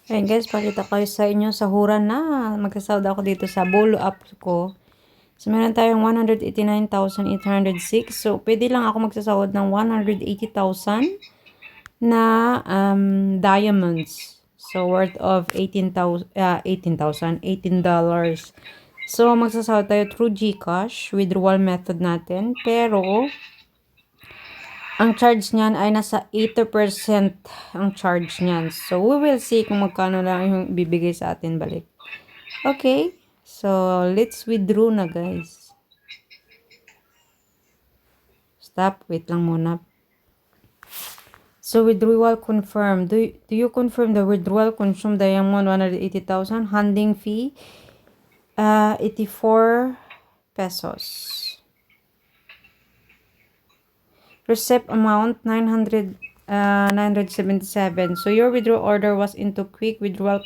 Ayan guys, pakita ko sa inyo sahuran na. Magsasahod ako dito sa Bolo app ko. So, meron tayong 189,806. So, pwede lang ako magsasahod ng 180,000 na diamonds. So, worth of $18. So, magsasahod tayo through GCash, withdrawal method natin. Pero, ang charge niyan ay nasa 80% ang charge niyan. So, we will see kung magkano lang yung bibigay sa atin balik. Okay. So, let's withdraw na guys. Stop. Wait lang muna. So, withdrawal confirmed. Do you confirm the withdrawal consumed diamond 180,000? Handling fee 84 pesos. Receipt amount 977. So your withdrawal order was into quick withdrawal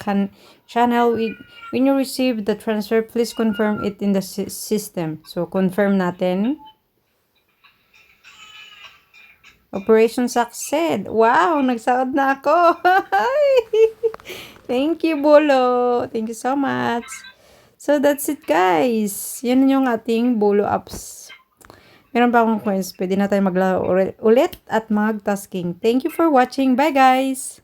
channel. When you receive the transfer, please confirm it in the system. So confirm natin. Operation succeed. Wow, nagsahod na ako. Thank you, Bolo. Thank you so much. So that's it, guys. Yan yung ating Bolo apps. Meron pa akong coins. Pwede na tayo maglaro ulit at mag-tasking. Thank you for watching. Bye, guys!